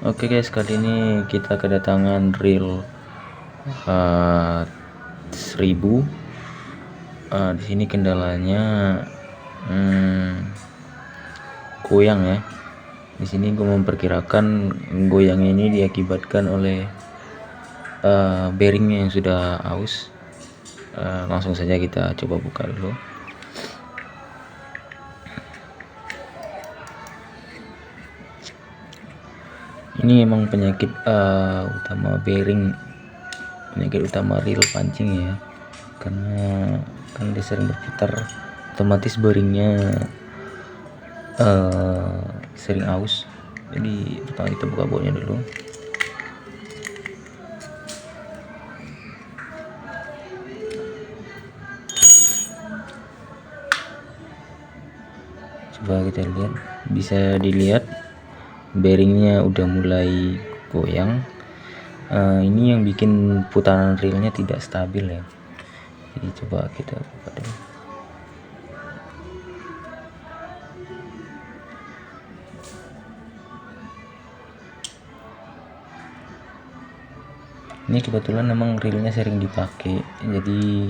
Oke guys, kali ini kita kedatangan reel 1000. Di sini kendalanya goyang ya. Di sini gue memperkirakan goyang ini diakibatkan oleh bearingnya yang sudah aus. Langsung saja kita coba buka dulu. Ini emang penyakit utama bearing, penyakit utama reel pancing ya, karena kan dia sering berputar, otomatis bearingnya sering aus. Jadi pertama kita buka bautnya dulu. Coba kita lihat, bisa dilihat bearingnya udah mulai goyang. Ini yang bikin putaran reelnya tidak stabil ya. Jadi coba kita buka dulu. Ini kebetulan memang reelnya sering dipakai, jadi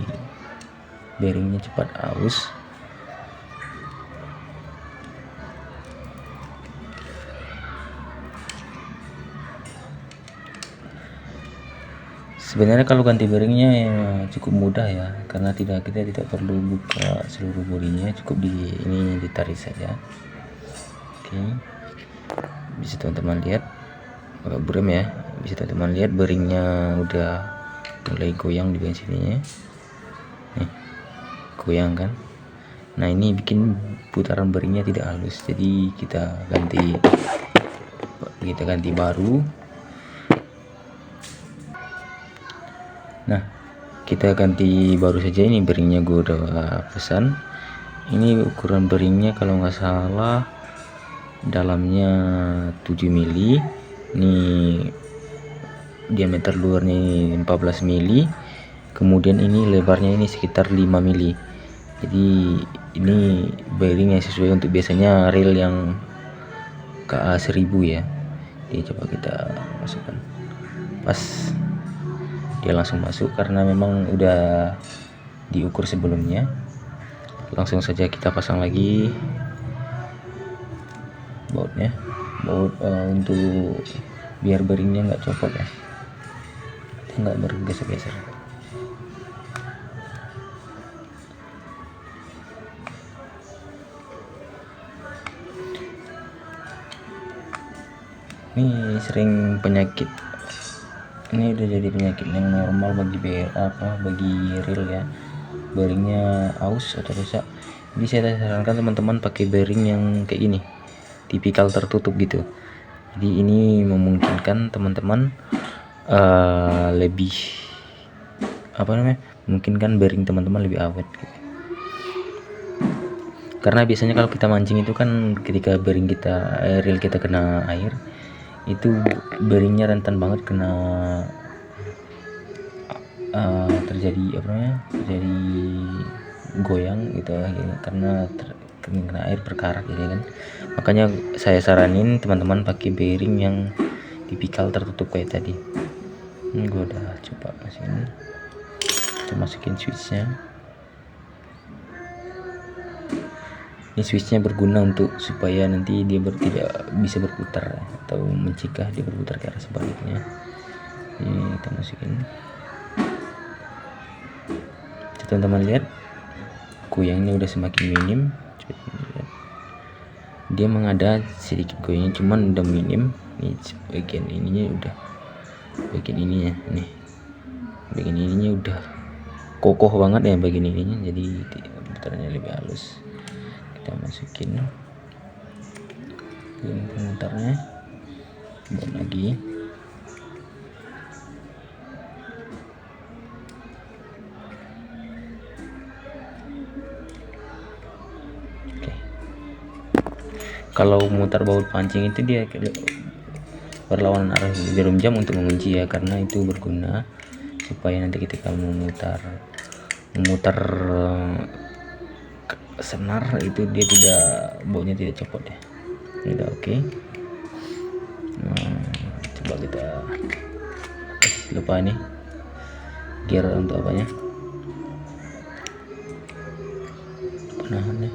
bearingnya cepat aus. Sebenarnya kalau ganti bearingnya ya cukup mudah ya, karena kita tidak perlu buka seluruh bodinya, cukup di ini ditarik saja. Oke, bisa teman-teman lihat brem ya, bisa teman-teman lihat bearingnya udah mulai goyang di bagian sininya. Nih, goyang kan. Nah, ini bikin putaran bearingnya tidak halus, jadi kita ganti baru. Nah, kita ganti baru saja. Ini bearingnya gue udah pesan. Ini ukuran bearingnya kalau nggak salah dalamnya 7 mili, ini diameter luarnya ini 14 mili, kemudian ini lebarnya ini sekitar 5 mili. Jadi ini bearing yang sesuai untuk biasanya reel yang KA 1000 ya. Jadi coba kita masukkan, pas dia langsung masuk karena memang udah diukur sebelumnya. Langsung saja kita pasang lagi bautnya, untuk biar bearingnya nggak copot ya, nggak bergeser-geser. Ini sering penyakit, ini udah jadi penyakit yang normal bagi reel ya, bearingnya aus atau rusak. Jadi saya sarankan teman-teman pakai bearing yang kayak gini, tipikal tertutup gitu. Jadi ini memungkinkan teman-teman lebih memungkinkan bearing teman-teman lebih awet gitu. Karena biasanya kalau kita mancing itu kan ketika bearing reel kita kena air, itu bearingnya rentan banget kena terjadi goyang gitu ya, karena kena air berkarat gitu kan. Makanya saya saranin teman-teman pakai bearing yang tipikal tertutup kayak tadi. Ini gue udah coba masukin, kita masukin switchnya. Ini switchnya berguna untuk supaya nanti dia tidak bisa berputar atau mencegah dia berputar ke arah sebaliknya. Ini kita masukin. Teman-teman lihat goyangnya udah semakin minim. Dia memang ada sedikit goyangnya, cuman udah minim. Ini bagian ininya udah, bagian ininya nih, bagian ininya udah kokoh banget ya bagian ininya, jadi putarannya lebih halus. Kita masukin ini pemutarnya, buat lagi. Oke, kalau mutar baut pancing itu dia berlawanan arah jarum jam untuk mengunci ya, karena itu berguna supaya nanti ketika memutar senar itu dia bautnya tidak copot ya. Ini udah oke. Nah, coba kita lupa nih gear untuk apanya, penahannya.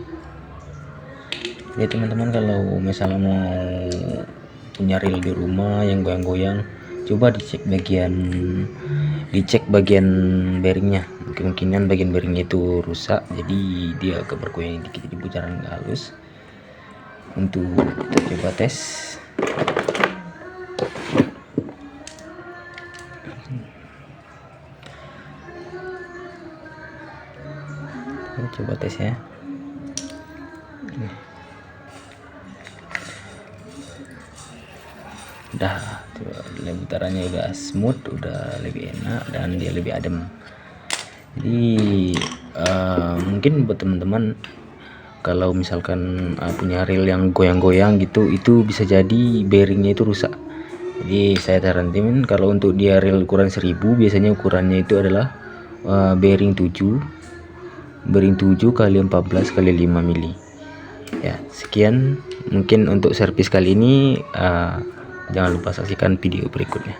Jadi teman-teman kalau misalnya mau punya reel di rumah yang goyang-goyang, coba dicek bagian bearingnya. Kemungkinan bagian bearingnya itu rusak, jadi dia agak bergoyang dikit, jadi putaran nggak halus. Untuk kita coba tes. Coba tes ya. Udah, putarannya udah smooth, udah lebih enak dan dia lebih adem. Jadi mungkin buat teman-teman kalau misalkan punya reel yang goyang-goyang gitu, itu bisa jadi bearingnya itu rusak. Jadi saya saranin kalau untuk dia reel ukuran 1000, biasanya ukurannya itu adalah bearing 7 kali 14 kali 5 mili. Ya, sekian mungkin untuk servis kali ini. Jangan lupa saksikan video berikutnya.